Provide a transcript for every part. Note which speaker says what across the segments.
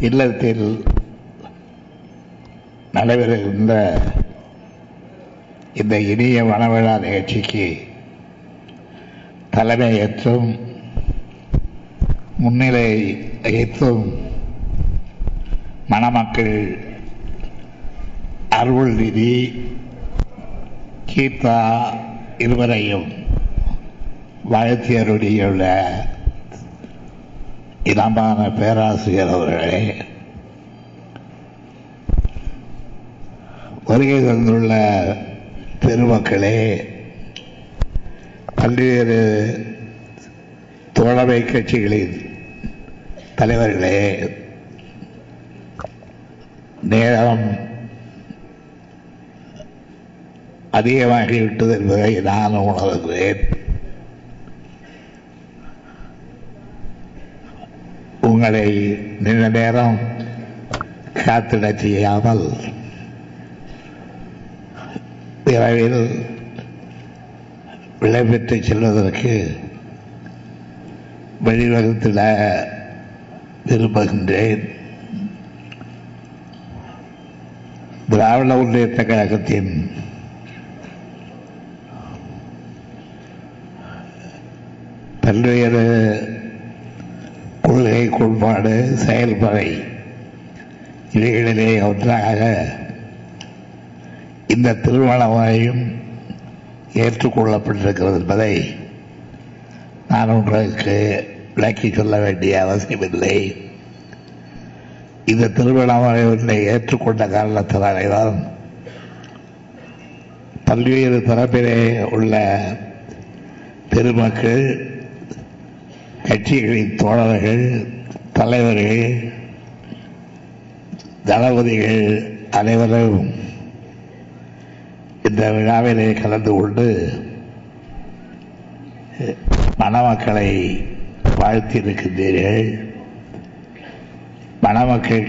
Speaker 1: இல்லத்தில் நடைபெறுகின்ற இந்த இனிய வனவிழா நிகழ்ச்சிக்கு தலைமை ஏற்றும் முன்னிலை வகித்தும் மணமக்கள் அருள்நிதி கீதா இருவரையும் வாழ்த்தியருடைய இனமான பேராசிரியர் அவர்களே, வருகை தந்துள்ள பெருமக்களே, பல்வேறு தோழமை கட்சிகளின் தலைவர்களே, நேரம் அதிகமாகிவிட்டது என்பதை நான் உணர்கிறேன். உங்களை நீண்ட நேரம் காத்திடச் செய்யாமல் விரைவில் விடைபெற்று செல்வதற்கு வழிவகுத்திட விரும்புகின்றேன். திராவிட முன்னேற்ற கழகத்தின் பல்வேறு கொள்கை கோட்பாடு செயல்முறை இவைகளிலே ஒன்றாக இந்த திருமண முறையும் ஏற்றுக்கொள்ளப்பட்டிருக்கிறது என்பதை நான் உங்களுக்கு விளக்கி சொல்ல வேண்டிய அவசியமில்லை. இந்த திருமண முறை ஒன்றை ஏற்றுக்கொண்ட காரணத்தினால்தான் பல்வேறு தரப்பிலே உள்ள பெருமக்கள், கட்சிகளின் தோழர்கள், தலைவர்கள், தளபதிகள் அனைவரும் இந்த விழாவிலே கலந்து கொண்டு மணமக்களை வாழ்த்தியிருக்கின்றீர்கள். மணமக்கள்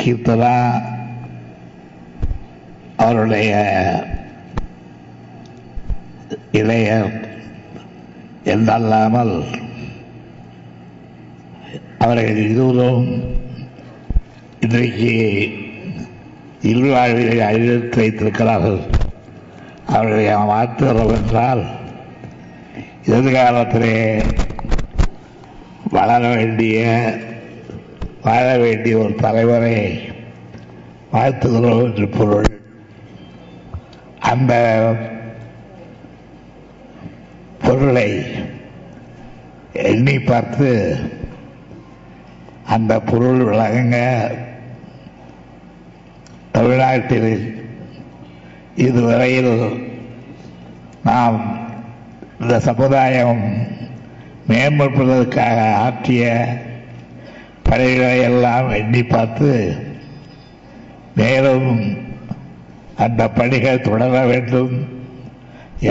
Speaker 1: கீர்த்தனா அவருடைய இளையர் என்றல்லாமல் அவர்கள் இருவரும் இன்றைக்கு இல்வாழ்விலை அழித்து வைத்திருக்கிறார்கள். அவர்களை மாற்றுகிறோம் என்றால் எதிர்காலத்திலே வாழ வேண்டிய ஒரு தலைவரை வாழ்த்துகிறோம் என்று பொருள். அந்த பொருளை எண்ணி பார்த்து அந்த பொருள் விளங்க தமிழ்நாட்டில் இதுவரையில் நாம் இந்த சமுதாயம் மேம்படுவதற்காக ஆற்றிய பணிகளை எல்லாம் எண்ணி பார்த்து மேலும் அந்த பணிகள் தொடர வேண்டும்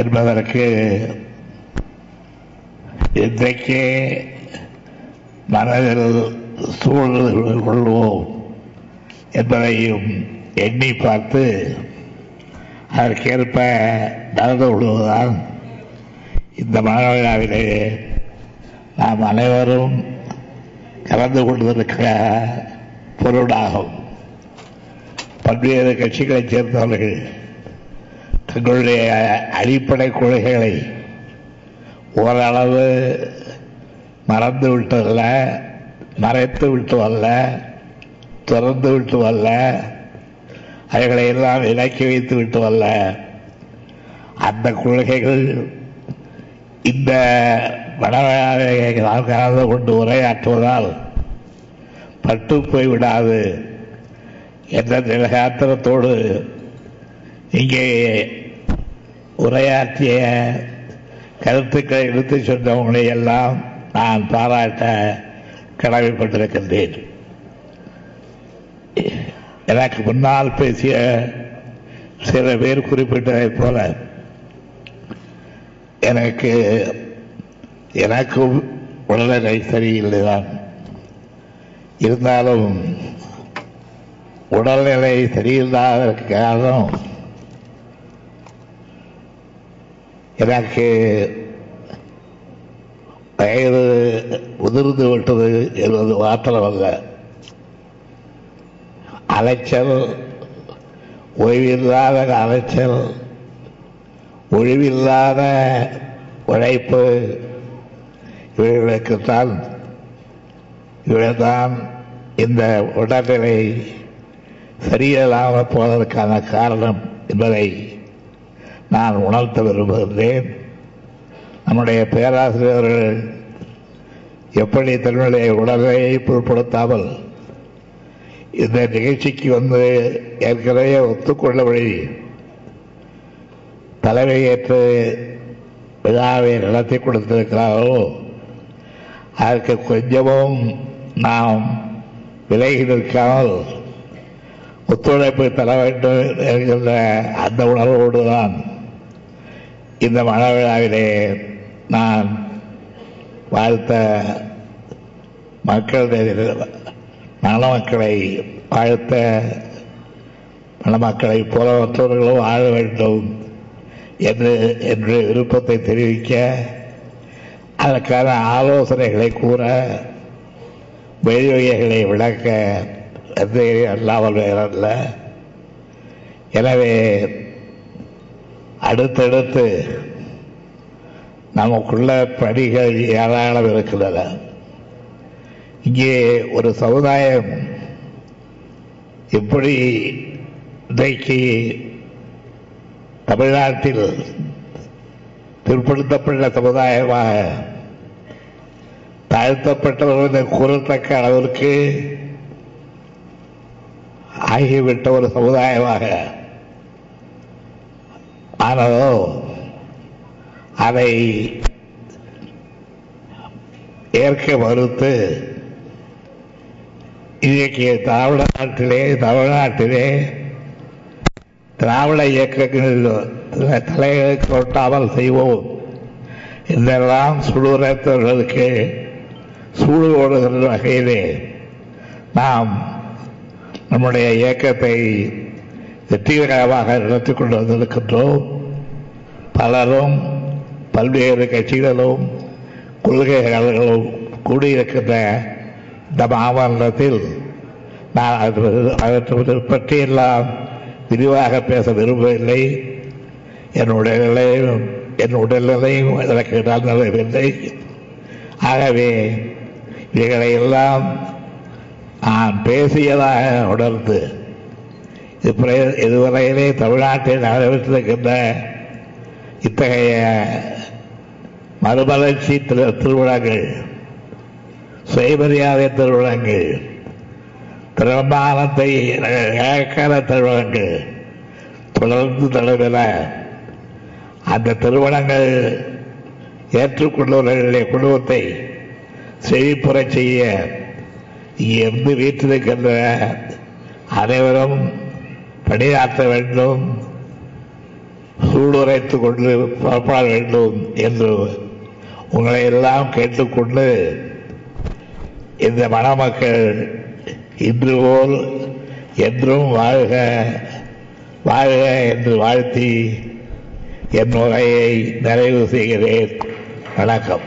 Speaker 1: என்பதற்கு இன்றைக்கே மனதில் சூழல் கொள்வோம் என்பதையும் எண்ணி பார்த்து அதற்கேற்ப நடந்து கொள்வதுதான் இந்த மனவிழாவிலே நாம் அனைவரும் கலந்து கொள்வதற்க பொருளாகும். பல்வேறு கட்சிகளைச் சேர்ந்தவர்கள் தங்களுடைய அடிப்படை கொள்கைகளை ஓரளவு மறந்து விட்டதல்ல, மறைத்து விட்டதல்ல, திறந்து விட்டதல்ல, அவைகளை எல்லாம் இலக்கி வைத்து விட்டதல்ல. அந்த கொள்கைகள் இந்த மனவிழாவை நாம் கலந்து கொண்டு உரையாற்றுவதால் பட்டு போய்விடாது என்ற நிலகாத்திரத்தோடு இங்கே உரையாற்றிய கருத்துக்களை எடுத்து சொன்னவங்களை எல்லாம் நான் பாராட்ட கடமைப்பட்டிருக்கின்றேன். எனக்கு முன்னால் பேசிய சில பேர் குறிப்பிட்டதைப் போல எனக்கும் உடல்நிலை சரியில்லைதான். இருந்தாலும் உடல்நிலை சரியில்லாததற்கு காரணம் எனக்கு வயது உதிர்ந்து விட்டது என்பது மாத்திரமல்ல, அலைச்சல், ஓய்வில்லாத அலைச்சல், ஒழிவில்லாத உழைப்பு, இவைகளுக்குத்தான் இவைதான் இந்த உடல்நிலை சரியில்லாமல் போவதற்கான காரணம் என்பதை நான் உணர்த்த விரும்புகின்றேன். நம்முடைய பேராசிரியர்கள் எப்படி தன்னுடைய உடலை பொருட்படுத்தாமல் இந்த நிகழ்ச்சிக்கு வந்து ஏற்கனவே ஒத்துக்கொள்ளபடி தலைமையேற்று விழாவை நடத்தி கொடுத்திருக்கிறார்களோ அதற்கு கொஞ்சமும் நாம் விலகி நிற்காமல் ஒத்துழைப்பு தர வேண்டும் என்கின்ற அந்த உணர்வோடு தான் இந்த மனவிழாவிலே நான் வாழ்த்த மணமக்களை வாழ்த்த மணமக்களை போல மற்றவர்களும் வாழ வேண்டும் என்று விருப்பத்தை தெரிவிக்க, அதற்கான ஆலோசனைகளை கூற, வழிவகைகளை விளக்க அல்லாமல் வேறல்ல. எனவே அடுத்தடுத்து நமக்குள்ள பணிகள் ஏராளம் இருக்கின்றன. இங்கே ஒரு சமுதாயம் எப்படி இன்றைக்கு தமிழ்நாட்டில் பிற்படுத்தப்பட்ட சமுதாயமாக தாழ்த்தப்பட்டவர்கள் கூறத்தக்க அளவிற்கு ஆகிவிட்ட ஒரு சமுதாயமாக ஆனதோ, அதை ஏற்க மறுத்து இன்றைக்கு தமிழ்நாட்டிலே திராவிட இயக்கங்கள் தலைகளுக்கு ஒட்டாமல் செய்வோம் என்றெல்லாம் சுடுரைத்தவர்களுக்கு சூடு ஓடுகின்ற வகையிலே நாம் நம்முடைய இயக்கத்தை வெற்றிகரமாக நடத்தி கொண்டு வந்திருக்கின்றோம். பலரும் பல்வேறு கட்சிகளும் கொள்கைகளும் கூடியிருக்கின்ற இந்த மாமன்றத்தில் நான் அவற்றை பற்றியெல்லாம் விரிவாக பேச விரும்பவில்லை. என் உடல்நிலையும் எனக்கு நலனில்லை. ஆகவே இவைகளை எல்லாம் நான் பேசியதாக உணர்ந்து இதுவரையிலே தமிழ்நாட்டில் நடைபெற்றிருக்கின்ற இத்தகைய மறுமலர்ச்சி திருவிழாக்கள், சுயமரியாதை திருவிழாக்கள், திருமணத்தை இழக்காத திருமணங்கள் தொடர்ந்து நடைபெற அந்த திருமணங்கள் ஏற்றுக்கொண்டவர்களுடைய குடும்பத்தை செழிப்புறச் செய்ய இங்கிருந்து வீட்டிருக்கின்ற அனைவரும் பணியாற்ற வேண்டும், சூடுரைத்துக் கொண்டு புறப்பட வேண்டும் என்று உங்களை எல்லாம் கேட்டுக்கொண்டு இந்த மணமக்கள் இன்று போல் என்றும் வாழ்க வாழ்க என்று வாழ்த்தி என் உரையை நிறைவு செய்கிறேன். வணக்கம்.